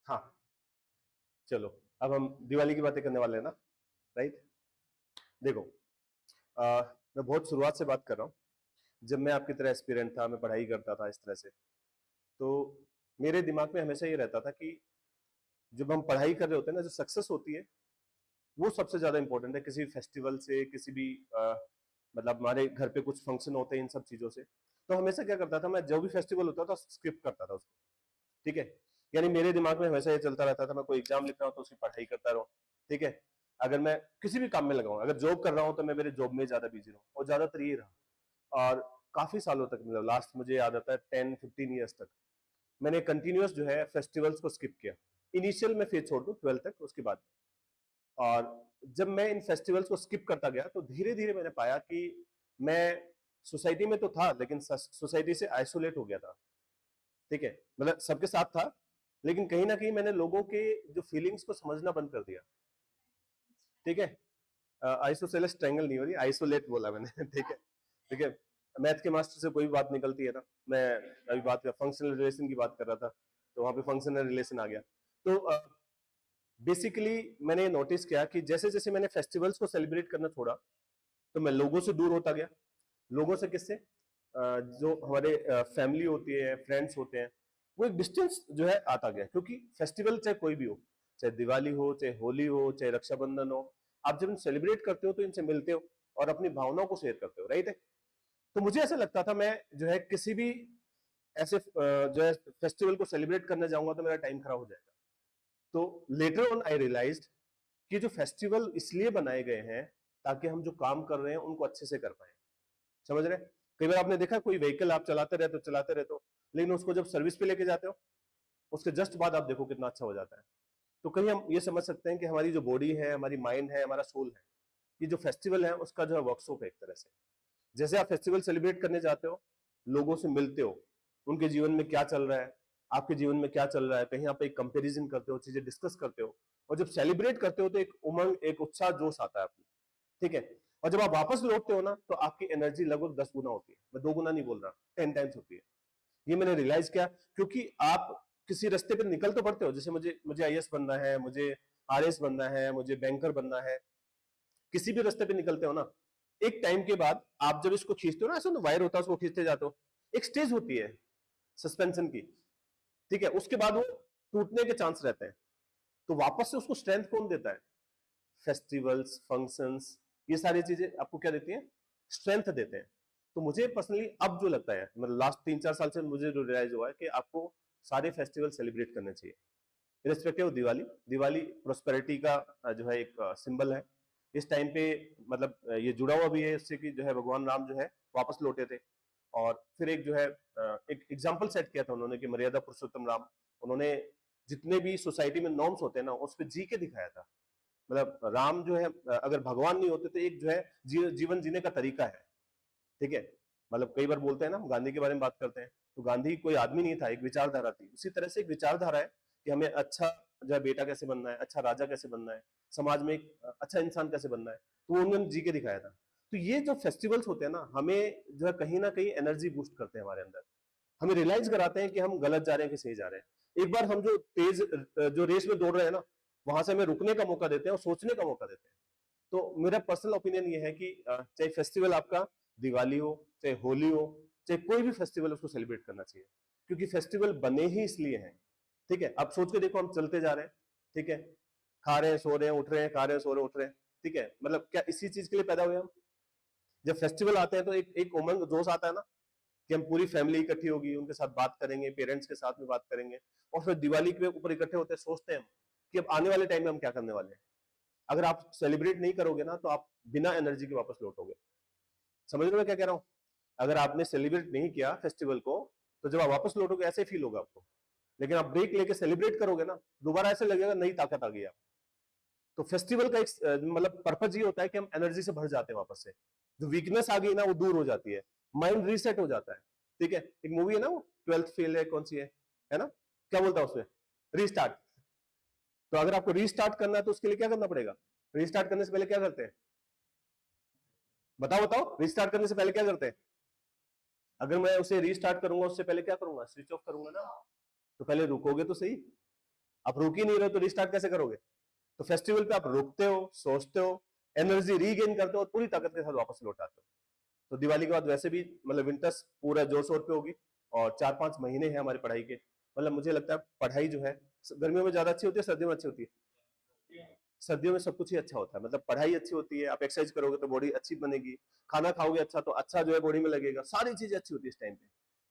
हाँ, चलो अब हम दिवाली की बातें करने वाले हैं ना, राइट। देखो, मैं बहुत शुरुआत से बात कर रहा हूँ। जब मैं आपकी तरह एस्पिरेंट था, मैं पढ़ाई करता था इस तरह से, तो मेरे दिमाग में हमेशा ये रहता था कि जब हम पढ़ाई कर रहे होते हैं ना, जो सक्सेस होती है वो सबसे ज्यादा इंपॉर्टेंट है। किसी भी फेस्टिवल से, किसी भी मतलब हमारे घर पे कुछ फंक्शन होते हैं इन सब चीजों से, तो हमेशा क्या करता था, मैं जो भी फेस्टिवल होता था स्किप करता था उसको। ठीक है, यानी मेरे दिमाग में हमेशा ये चलता रहता था, मैं कोई एग्जाम लिख रहा हूँ तो उसकी पढ़ाई करता रहूँ। ठीक है, अगर मैं किसी भी काम में लगा हूँ, अगर जॉब कर रहा हूँ तो मैं मेरे जॉब में ज्यादा बिजी रहूँ, और ज्यादातर ये रहा। और काफी सालों तक, मतलब लास्ट मुझे याद आता है 10-15 ईयर्स तक मैंने कंटिन्यूअस जो है फेस्टिवल्स को स्किप किया। इनिशियल में फेज छोड़ दूं 12th तक, उसके बाद। और जब मैं इन फेस्टिवल्स को स्किप करता गया तो धीरे धीरे मैंने पाया कि मैं सोसाइटी में तो था, लेकिन सोसाइटी से आइसोलेट हो गया था। ठीक है, मतलब सबके साथ था, लेकिन कहीं ना कहीं मैंने लोगों के जो फीलिंग्स को समझना बंद कर दिया। ठीक है, आइसोसेलेस ट्रायंगल नहीं हो रही, आइसोलेट बोला मैंने। ठीक है, ठीक है। मैथ के मास्टर से कोई भी बात निकलती है ना, मैं अभी बात कर फंक्शनल रिलेशन की बात कर रहा था, तो वहां पे फंक्शनल रिलेशन आ गया। तो बेसिकली मैंने नोटिस किया कि जैसे जैसे मैंने फेस्टिवल्स को सेलिब्रेट करना छोड़ा, तो मैं लोगों से दूर होता गया। लोगों से किससे? जो हमारे फैमिली होती है, फ्रेंड्स होते हैं, वो एक डिस्टेंस जो है आता गया। क्योंकि फेस्टिवल चाहे कोई भी हो, चाहे दिवाली हो, चाहे होली हो, चाहे रक्षाबंधन हो, आप जब सेलिब्रेट करते हो तो इनसे मिलते हो और अपनी भावनाओं को शेयर करते हो, राइट है। तो मुझे ऐसा लगता था, मैं जो है किसी भी ऐसे जो है फेस्टिवल को सेलिब्रेट करने जाऊंगा तो मेरा टाइम खराब हो जाएगा। तो लेटर ऑन आई रियलाइज्ड कि जो फेस्टिवल इसलिए बनाए गए हैं ताकि हम जो काम कर रहे हैं उनको अच्छे से कर पाए। समझ रहे? कई बार आपने देखा, कोई व्हीकल आप चलाते रहते हो, लेकिन उसको जब सर्विस पे लेके जाते हो, उसके जस्ट बाद आप देखो कितना अच्छा हो जाता है। तो कहीं हम ये समझ सकते हैं कि हमारी जो बॉडी है, हमारी माइंड है, हमारा सोल है, ये जो फेस्टिवल है उसका जो है वर्कशॉप है एक तरह से। जैसे आप फेस्टिवल सेलिब्रेट करने जाते हो, लोगों से मिलते हो, उनके जीवन में क्या चल रहा है, आपके जीवन में क्या चल रहा है, कहीं आप एक कंपेरिजन करते हो, चीजें डिस्कस करते हो, और जब सेलिब्रेट करते हो तो एक उमंग, एक उत्साह, जोश आता है आपको। ठीक है, और जब आप वापस लौटते हो ना, तो आपकी एनर्जी लगभग 10 गुना होती है। मैं 2 गुना नहीं बोल रहा, 10 टाइम्स होती है। ये मैंने रियलाइज किया, क्योंकि आप किसी रास्ते पर निकल तो पड़ते हो, जैसे मुझे मुझे आईएएस बनना है, मुझे आरएस बनना है, मुझे बैंकर बनना है, किसी भी रास्ते पे निकलते हो ना, एक टाइम के बाद आप जब इसको खींचते हो ना, ऐसा वायर होता है, उसको खींचते जाते हो, एक स्टेज होती है सस्पेंशन की। ठीक है, उसके बाद वो टूटने के चांस रहते हैं। तो वापस से उसको स्ट्रेंथ कौन देता है? फेस्टिवल्स, फंक्शंस, ये सारी चीजें आपको क्या देती हैं? स्ट्रेंथ देते हैं। तो मुझे पर्सनली अब जो लगता है, मतलब लास्ट 3-4 साल से मुझे जो रियलाइज हुआ है कि आपको सारे फेस्टिवल सेलिब्रेट करने चाहिए, इरेस्पेक्टिव दिवाली। दिवाली प्रोस्पेरिटी का जो है एक सिंबल है। इस टाइम पे मतलब ये जुड़ा हुआ भी है इससे कि जो है भगवान राम जो है वापस लौटे थे। और फिर एक जो है एक एग्जाम्पल सेट किया था उन्होंने कि मर्यादा पुरुषोत्तम राम, उन्होंने जितने भी सोसाइटी में नॉर्म्स होते हैं ना, उस पर जी के दिखाया था। मतलब राम जो है अगर भगवान नहीं होते तो एक जो है जीवन जीने का तरीका है। ठीक है, मतलब कई बार बोलते हैं ना, हम गांधी के बारे में बात करते हैं, तो गांधी कोई आदमी नहीं था, एक विचारधारा थी। उसी तरह से एक विचारधारा है कि हमें अच्छा जो है बेटा कैसे बनना है, अच्छा राजा कैसे बनना है, समाज में एक अच्छा इंसान कैसे बनना है, तो वो उन्होंने जी के दिखाया था। तो ये जो फेस्टिवल्स होते हैं ना, हमें जो है कहीं ना कहीं एनर्जी बूस्ट करते हैं हमारे अंदर, हमें रियलाइज कराते हैं कि हम गलत जा रहे हैं कि सही जा रहे हैं। एक बार हम जो तेज जो रेस में दौड़ रहे हैं ना, वहां से हमें रुकने का मौका देते हैं और सोचने का मौका देते हैं। तो मेरा पर्सनल ओपिनियन ये है कि चाहे फेस्टिवल आपका दिवाली हो, चाहे होली हो, चाहे कोई भी फेस्टिवल, उसको सेलिब्रेट करना चाहिए, क्योंकि फेस्टिवल बने ही इसलिए हैं। ठीक है, अब सोच के देखो, हम चलते जा रहे हैं, ठीक है, खा रहे हैं, सो रहे हैं, उठ रहे हैं, खा रहे हैं, सो रहे हैं, उठ रहे हैं। ठीक है, मतलब क्या इसी चीज के लिए पैदा हुए हम? जब फेस्टिवल आते हैं तो एक एक उमंग, जोश आता है ना, कि हम पूरी फैमिली इकट्ठी होगी, उनके साथ बात करेंगे, पेरेंट्स के साथ में बात करेंगे, और फिर दिवाली के ऊपर इकट्ठे होते हैं, सोचते हैं हम कि अब आने वाले टाइम में हम क्या करने वाले हैं। अगर आप सेलिब्रेट नहीं करोगे ना, तो आप बिना एनर्जी के वापस लौटोगे। समझ रहे हो मैं क्या कह रहा हूं? अगर आपने सेलिब्रेट नहीं किया फेस्टिवल को, तो जब आप वापस लौटोगे ऐसे फील होगा आपको। लेकिन आप ब्रेक लेके सेलिब्रेट करोगे ना, दोबारा ऐसे लगेगा नई ताकत आ गई आप। तो फेस्टिवल का एक मतलब पर्पज ये होता है कि हम एनर्जी से भर जाते हैं वापस से, जो वीकनेस आ गई ना वो दूर हो जाती है, माइंड रीसेट हो जाता है। ठीक है, एक मूवी है ना वो, 12th फेल है, कौन सी है ना, क्या बोलता है उसमें? रीस्टार्ट। तो अगर आपको रीस्टार्ट करना है तो उसके लिए क्या करना पड़ेगा? रीस्टार्ट करने से पहले क्या करते हैं? बताओ बताओ, रीस्टार्ट करने से पहले क्या करते हैं? अगर मैं उसे रीस्टार्ट करूंगा, उससे पहले क्या करूंगा? स्विच ऑफ करूंगा ना। तो पहले रुकोगे तो सही। आप रुक ही नहीं रहे हो तो रिस्टार्ट कैसे करोगे? तो फेस्टिवल पे आप रुकते हो, सोचते हो, एनर्जी रीगेन करते हो और पूरी ताकत के साथ वापस लौट आते हो। तो दिवाली के बाद वैसे भी मतलब विंटर्स पूरा जोर शोर पे होगी और 4-5 महीने हैं हमारी पढ़ाई के। मतलब मुझे लगता है पढ़ाई जो है गर्मियों में ज्यादा अच्छी होती है, सर्दियों में अच्छी होती है? सर्दियों में सब कुछ ही अच्छा होता है, मतलब पढ़ाई अच्छी होती है, आप एक्सरसाइज करोगे तो बॉडी अच्छी बनेगी, खाना खाओगे अच्छा तो अच्छा जो है बॉडी में लगेगा, सारी चीजें अच्छी होती है इस टाइम पे।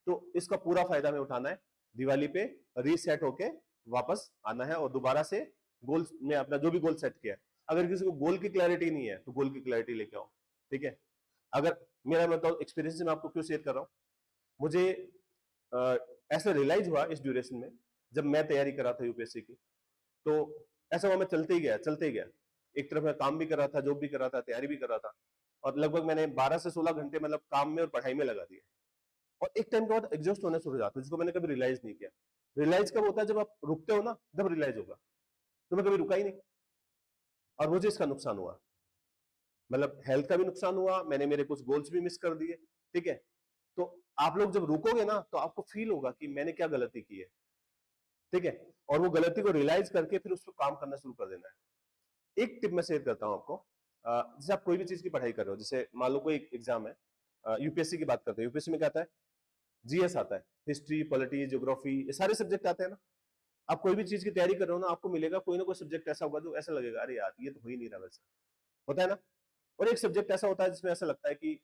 तो इसका पूरा फायदा हमें उठाना है, दिवाली पे रीसेट होके वापस आना है और दोबारा से गोल में अपना जो भी गोल सेट किया है, अगर किसी को गोल की क्लैरिटी नहीं है तो गोल की क्लैरिटी लेके आओ, ठीक है? अगर मेरा मतलब एक्सपीरियंस से मैं आपको क्यों शेयर कर रहा हूँ, मुझे ऐसा रियलाइज हुआ इस ड्यूरेशन में, जब मैं तैयारी कर रहा था यूपीएससी की, तो ऐसा हुआ मैं चलते ही गया चलते ही गया, एक तरफ मैं काम भी कर रहा था, जॉब भी कर रहा था, तैयारी भी कर रहा था, और लगभग मैंने 12 से 16 घंटे मतलब काम में और पढ़ाई में लगा दिए, और एक टाइम के बाद एग्जॉस्ट होने शुरू हो जाता है, जिसको मैंने कभी रियलाइज नहीं किया। रियलाइज कब होता है? जब आप रुकते हो ना, तब रियलाइज होगा। तो मैं कभी रुका ही नहीं और मुझे इसका नुकसान हुआ, मतलब हेल्थ का भी नुकसान हुआ, मैंने मेरे कुछ गोल्स भी मिस कर दिए, ठीक है? तो आप लोग जब रुकोगे ना तो आपको फील होगा कि मैंने क्या गलती की है, ठीक है? और वो गलती को रियलाइज करके फिर उस पर काम करना शुरू कर देना है। एक टिप मैं शेयर करता हूं आपको, जैसे आप कोई भी चीज की पढ़ाई कर रहे हो, जैसे मान लो कोई एग्जाम है, यूपीएससी की बात करते हैं, यूपीएससी में क्या आता है? जीएस आता है, हिस्ट्री, पॉलिटी, ज्योग्राफी, ये सारे सब्जेक्ट आते हैं ना। आप कोई भी चीज की तैयारी कर रहे हो ना, आपको मिलेगा कोई ना कोई सब्जेक्ट ऐसा होगा जो ऐसा लगेगा अरे यार ये तो हो ही नहीं रहा वैसा, होता है ना? और एक सब्जेक्ट ऐसा होता है जिसमें ऐसा लगता है कि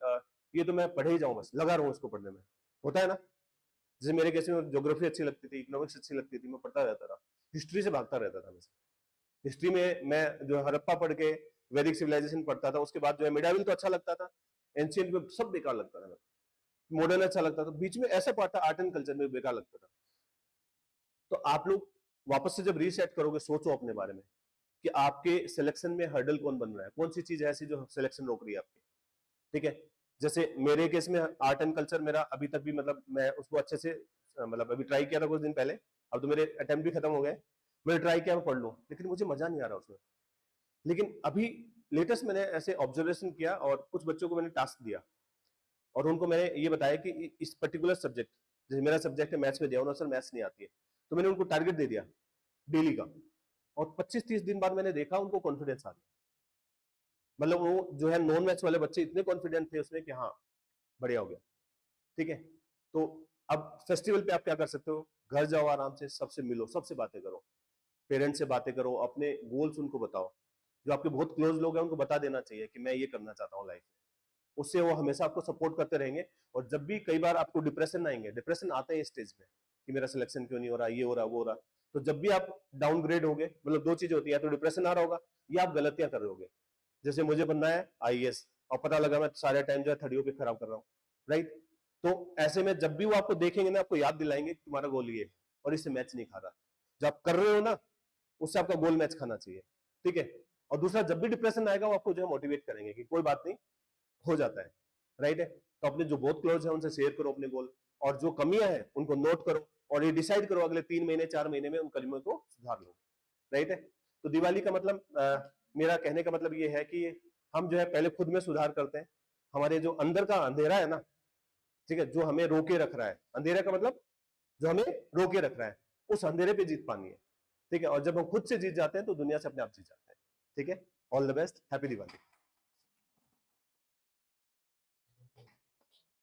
ये तो मैं पढ़े ही जाऊं, बस लगा रहा हूं इसको पढ़ने में, होता है ना? जैसे मेरे केस में ज्योग्राफी अच्छी लगती थी, इकोनॉमिक्स अच्छी लगती थी, मैं पढ़ता रहता था, हिस्ट्री से भागता रहता था मैं। हिस्ट्री में मैं जो हड़प्पा पढ़ के वैदिक सिविलाइजेशन पढ़ता था, उसके बाद जो है मिडाविल तो अच्छा लगता था, एंशियंट में सब बेकार लगता था, मॉडर्न अच्छा लगता था, बीच में ऐसा पार्ट था आर्ट एंड कल्चर में बेकार लगता था। तो आप लोग वापस से जब रीसेट करोगे, सोचो अपने बारे में कि आपके सिलेक्शन में हर्डल कौन बन रहा है, कौन सी चीज ऐसी जो सिलेक्शन रोक रही है आपकी, ठीक है? जैसे मेरे केस में आर्ट एंड कल्चर मेरा अभी तक भी मतलब मैं उसको अच्छे से मतलब अभी ट्राई किया था कुछ दिन पहले, अब तो मेरे अटेम्प्ट भी खत्म हो गए, मैंने ट्राई किया मैं पढ़ लूं, लेकिन मुझे मजा नहीं आ रहा उसमें। लेकिन अभी लेटेस्ट मैंने ऐसे ऑब्जर्वेशन किया और कुछ बच्चों को मैंने टास्क दिया और उनको मैंने ये बताया कि इस पर्टिकुलर सब्जेक्ट, जैसे मेरा सब्जेक्ट है मैथ्स में दिया, उन्होंने सर मैथ्स नहीं आती है, तो मैंने उनको टारगेट दे दिया डेली का, और 25-30 दिन बाद मैंने देखा उनको कॉन्फिडेंस आ गया, मतलब वो जो है नॉन मैथ्स वाले बच्चे इतने कॉन्फिडेंट थे उसमें कि हाँ बढ़िया हो गया, ठीक है? तो अब फेस्टिवल पे आप क्या कर सकते हो, घर जाओ आराम से, सबसे मिलो, सबसे बातें करो, पेरेंट्स से बातें करो, अपने गोल्स उनको बताओ, जो आपके बहुत क्लोज लोग हैं उनको बता देना चाहिए कि मैं ये करना चाहता हूँ लाइफ में, उससे वो हमेशा आपको सपोर्ट करते रहेंगे। और जब भी कई बार आपको डिप्रेशन आएंगे, डिप्रेशन आते हैं स्टेज में कि मेरा सिलेक्शन क्यों नहीं हो रहा, ये हो रहा वो हो रहा, तो जब भी आप डाउनग्रेड होगे, मतलब दो चीजें होती है, या तो डिप्रेशन आ रहा होगा या आप गलतियां कर रहे होगे। जैसे मुझे बनना है आईएएस और पता लगा मैं सारे टाइम जो है थर्डियों पे खराब कर रहा हूँ, राइट? तो ऐसे में जब भी वो आपको देखेंगे ना, आपको याद दिलाएंगे कि तुम्हारा गोल ये है और इससे मैच नहीं खा रहा, जो आप कर रहे हो ना उससे आपका गोल मैच खाना चाहिए, ठीक है? और दूसरा, जब भी डिप्रेशन आएगा वो आपको जो है मोटिवेट करेंगे कि कोई बात नहीं, हो जाता है, राइट है? तो अपने जो बहुत क्लोज है उनसे शेयर करो अपने गोल, और जो कमियां हैं उनको नोट करो और ये डिसाइड करो अगले 3 महीने 4 महीने में उन कमियों को सुधार लो, राइट है? तो दिवाली का मतलब मेरा कहने का मतलब ये है कि हम जो है पहले खुद में सुधार करते हैं, हमारे जो अंदर का अंधेरा है ना, ठीक है, जो हमें रोके रख रहा है, अंधेरा का मतलब जो हमें रोके रख रहा है, उस अंधेरे पे जीत पानी है, ठीक है? और जब हम खुद से जीत जाते हैं तो दुनिया से अपने आप जीत जाते हैं, ठीक है? All the best, happy Diwali.